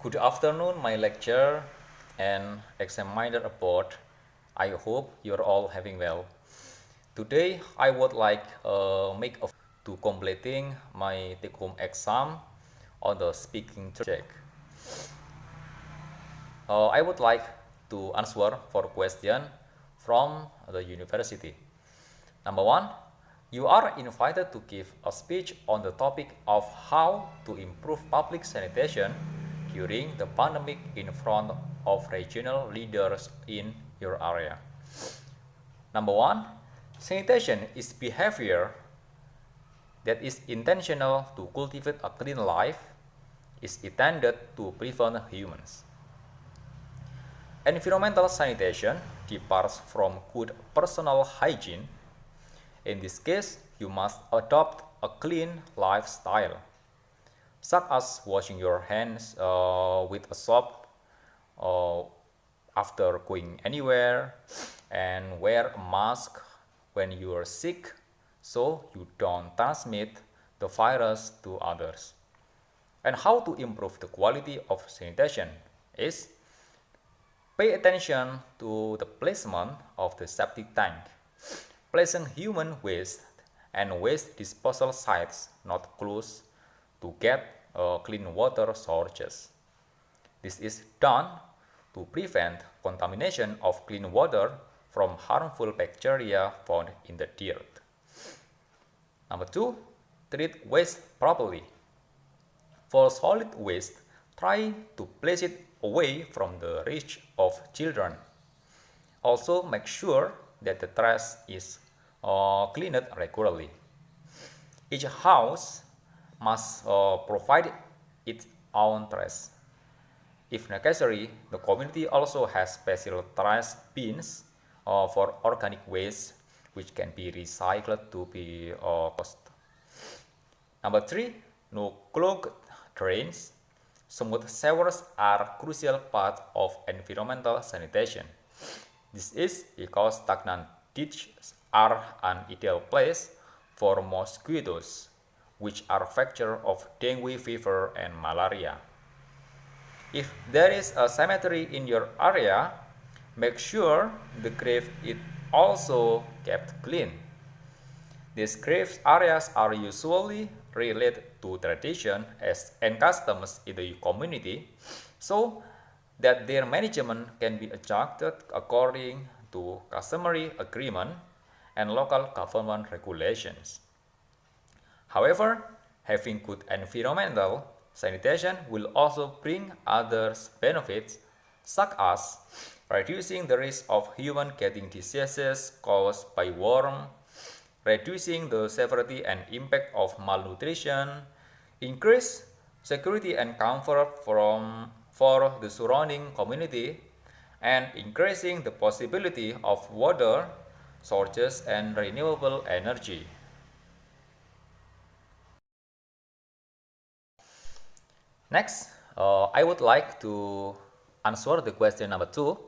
Good afternoon, my lecturer and examiner aboard. I hope you're all having well. Today, I would like make a to completing my take-home exam on the speaking subject. I would like to answer for question from the university. Number one, you are invited to give a speech on the topic of how to improve public sanitation during the pandemic in front of regional leaders in your area. Number one, sanitation is behavior that is intentional to cultivate a clean life, is intended to prevent humans. Environmental sanitation departs from good personal hygiene. In this case, you must adopt a clean lifestyle, such as washing your hands with a soap uh, after going anywhere, and wear a mask when you are sick so you don't transmit the virus to others. And how to improve the quality of sanitation is pay attention to the placement of the septic tank, placing human waste and waste disposal sites not close to get clean water sources. This is done to prevent contamination of clean water from harmful bacteria found in the dirt. Number two, treat waste properly. For solid waste, try to place it away from the reach of children. Also, make sure that the trash is cleaned regularly. Each house must provide its own trash. If necessary, the community also has special trash bins for organic waste, which can be recycled to be compost. Number three, no clogged drains. Smooth showers are crucial part of environmental sanitation. This is because stagnant ditches are an ideal place for mosquitoes, which are vector of dengue fever and malaria. If there is a cemetery in your area, make sure the grave is also kept clean. These grave areas are usually related to tradition and customs in the community, so that their management can be adjusted according to customary agreement and local government regulations. However, having good environmental sanitation will also bring other benefits, such as reducing the risk of human getting diseases caused by worm, reducing the severity and impact of malnutrition, increase security and comfort for the surrounding community, and increasing the possibility of water sources and renewable energy. Next, I would like to answer the question number two.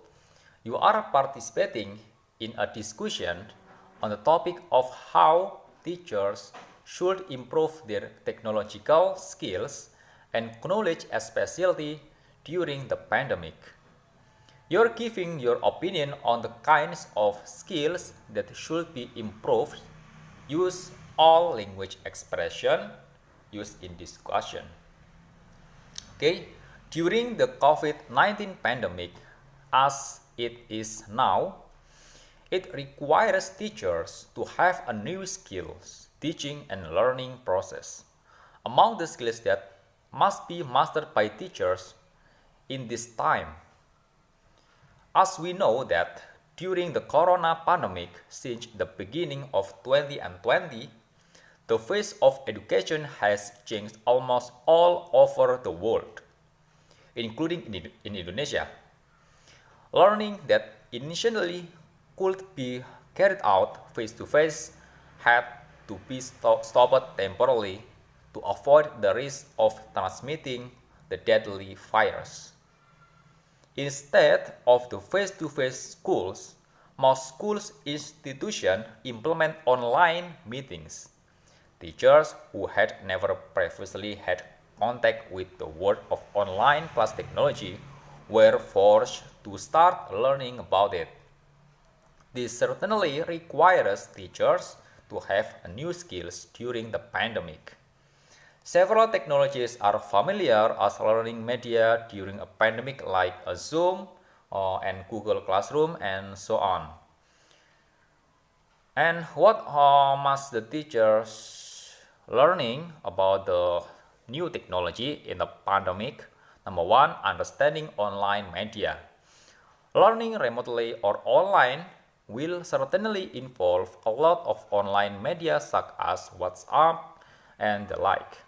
You are participating in a discussion on the topic of how teachers should improve their technological skills and knowledge, especially during the pandemic. You're giving your opinion on the kinds of skills that should be improved. Use all language expression used in discussion. Okay, during the COVID-19 pandemic, as it is now, it requires teachers to have a new skills, teaching and learning process. Among the skills that must be mastered by teachers in this time, as we know that during the corona pandemic since the beginning of 2020, the face of education has changed almost all over the world, including in Indonesia. Learning that initially could be carried out face-to-face had to be stopped temporarily to avoid the risk of transmitting the deadly virus. Instead of the face-to-face schools, most schools institutions implement online meetings. Teachers who had never previously had contact with the world of online class technology were forced to start learning about it. This certainly requires teachers to have new skills during the pandemic. Several technologies are familiar as learning media during a pandemic like a Zoom and Google Classroom and so on. And what must the teachers learning about the new technology in the pandemic? Number one, understanding online media. Learning remotely or online will certainly involve a lot of online media such as WhatsApp and the like.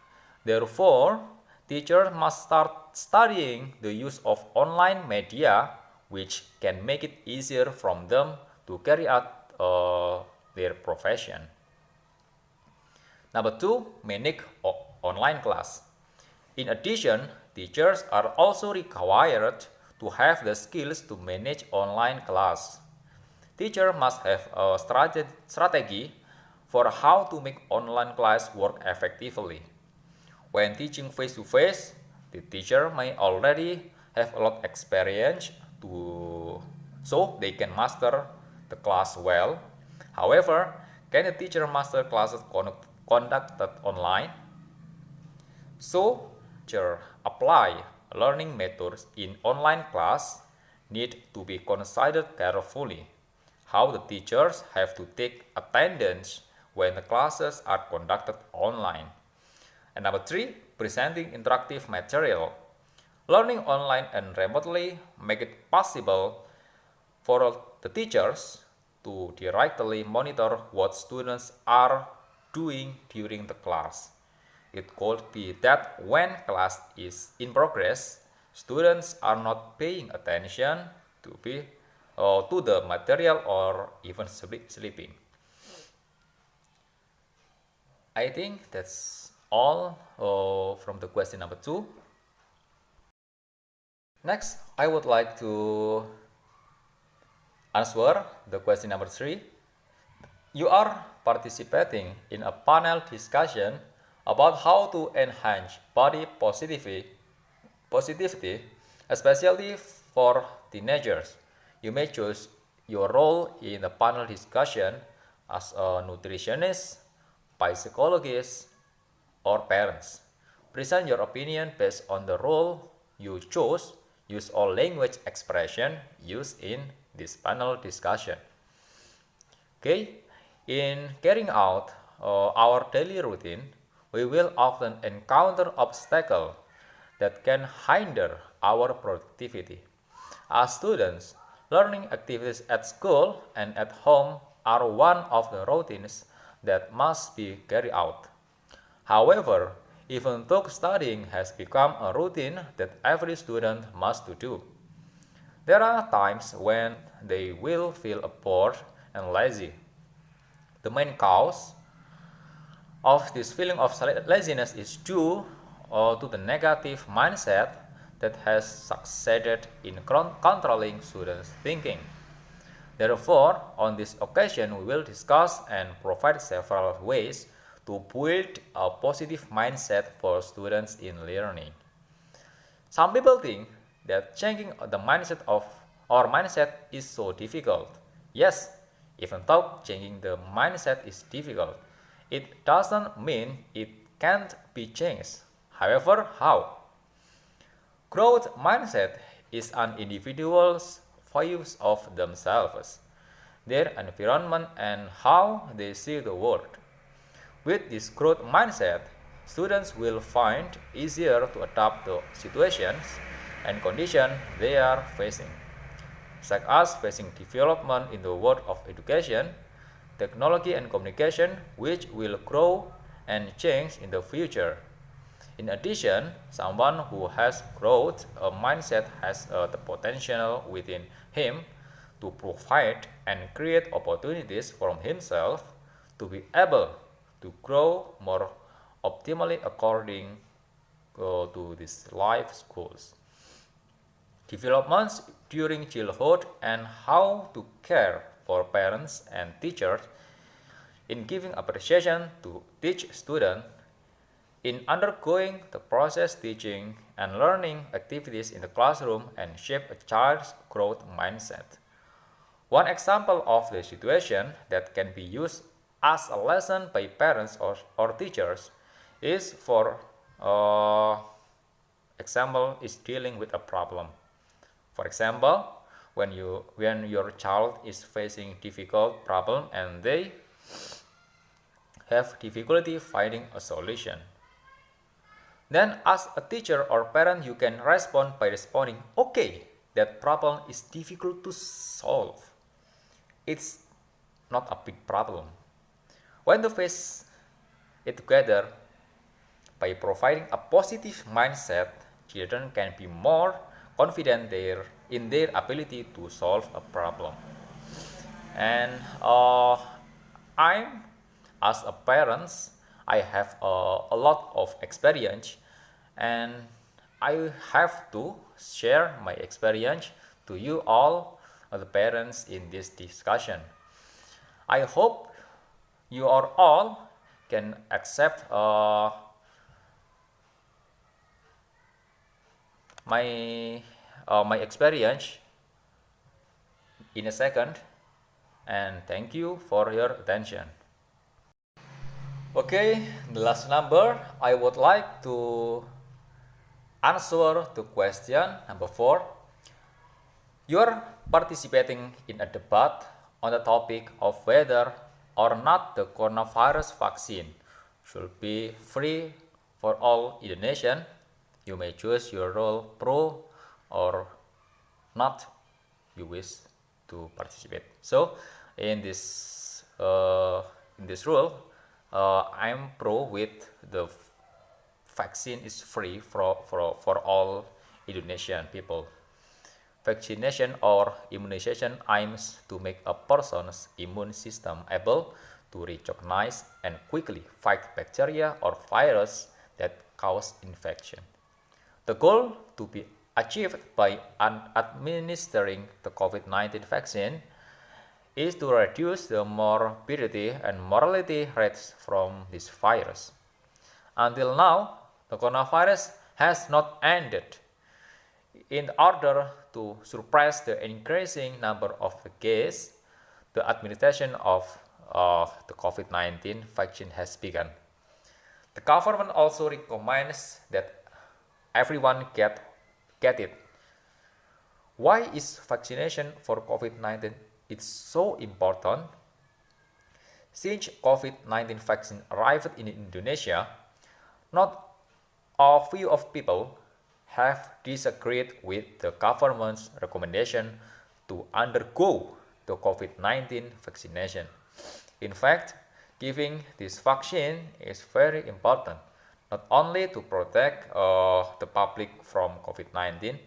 Therefore, teachers must start studying the use of online media, which can make it easier for them to carry out their profession. Number two, manage online class. In addition, teachers are also required to have the skills to manage online class. Teacher must have a strategy for how to make online class work effectively. When teaching face-to-face, the teacher may already have a lot of experience so they can master the class well. However, can a teacher master classes conducted online? So, teacher apply learning methods in online class need to be considered carefully. How the teachers have to take attendance when the classes are conducted online. And number three, presenting interactive material. Learning online and remotely make it possible for the teachers to directly monitor what students are doing during the class. It could be that when class is in progress, students are not paying attention to the material or even sleeping. I think that's all from the question number 2. Next, I would like to answer the question number 3. You are participating in a panel discussion about how to enhance body positivity, especially for teenagers. You may choose your role in the panel discussion as a nutritionist, psychologist, or parents. Present your opinion based on the role you chose. Use all language expression used in this panel discussion. Okay, in carrying out our daily routine, we will often encounter obstacles that can hinder our productivity. As students, learning activities at school and at home are one of the routines that must be carried out. However, even though studying has become a routine that every student must do, there are times when they will feel bored and lazy. The main cause of this feeling of laziness is due to the negative mindset that has succeeded in controlling students' thinking. Therefore, on this occasion, we will discuss and provide several ways to build a positive mindset for students in learning. Some people think that changing the mindset of our mindset is so difficult. Yes, even though changing the mindset is difficult, it doesn't mean it can't be changed. However, how? Growth mindset is an individual's view of themselves, their environment, and how they see the world. With this growth mindset, students will find easier to adapt to situations and conditions they are facing, such as facing development in the world of education, technology and communication, which will grow and change in the future. In addition, someone who has growth a mindset has the potential within him to provide and create opportunities for himself to be able to grow more optimally according to these life goals. Developments during childhood and how to care for parents and teachers in giving appreciation to each student in undergoing the process teaching and learning activities in the classroom and shape a child's growth mindset. One example of the situation that can be used as a lesson by parents or teachers is for example is dealing with a problem. For example, when your child is facing difficult problem and they have difficulty finding a solution, then as a teacher or parent you can respond by responding, okay, that problem is difficult to solve. It's not a big problem. When to face it together, by providing a positive mindset, children can be more confident in their ability to solve a problem. And I'm, as a parent, I have a lot of experience, and I have to share my experience to you all, the parents, in this discussion. I hope you are all can accept my experience in a second, and thank you for your attention. Okay, the last number I would like to answer to question number 4. You're participating in a debate on the topic of whether or not the coronavirus vaccine should be free for all Indonesian. You may choose your role pro or not you wish to participate. So in this rule, I'm pro with the vaccine is free for all Indonesian people. Vaccination or immunization aims to make a person's immune system able to recognize and quickly fight bacteria or virus that cause infection. The goal to be achieved by administering the COVID-19 vaccine is to reduce the morbidity and mortality rates from this virus. Until now, the coronavirus has not ended. In order to suppress the increasing number of cases, the administration of the COVID-19 vaccine has begun. The government also recommends that everyone get it. Why is vaccination for COVID-19 is so important? Since COVID-19 vaccine arrived in Indonesia, not a few of people have disagreed with the government's recommendation to undergo the COVID-19 vaccination. In fact, giving this vaccine is very important, not only to protect the public from COVID-19,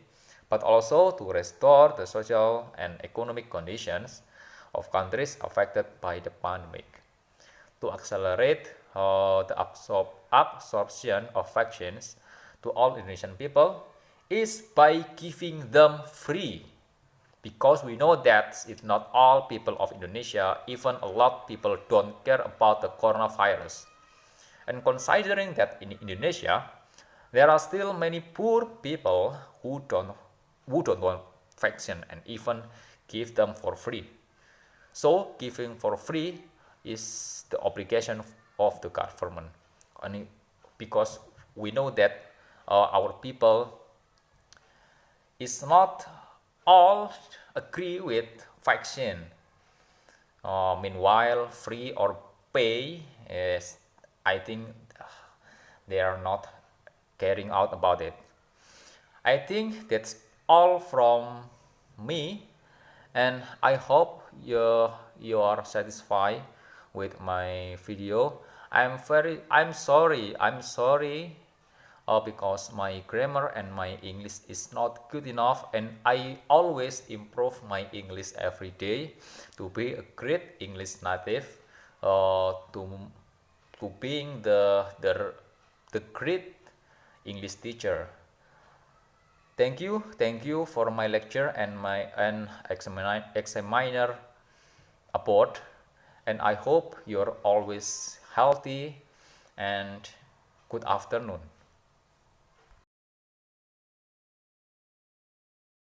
but also to restore the social and economic conditions of countries affected by the pandemic. To accelerate the absorption of vaccines to all Indonesian people is by giving them free, because we know that it's not all people of Indonesia, even a lot of people don't care about the coronavirus. And considering that in Indonesia there are still many poor people who don't want vaccine and even give them for free. So giving for free is the obligation of the government, and because we know that our people is not all agree with vaccine. Meanwhile, free or pay is, I think they are not caring out about it. I think that's all from me, and I hope you are satisfied with my video. I'm sorry because my grammar and my English is not good enough, and I always improve my English every day to be a great English native, to being the great English teacher. Thank you for my lecture and my examiner aboard, and I hope you're always healthy and Good afternoon.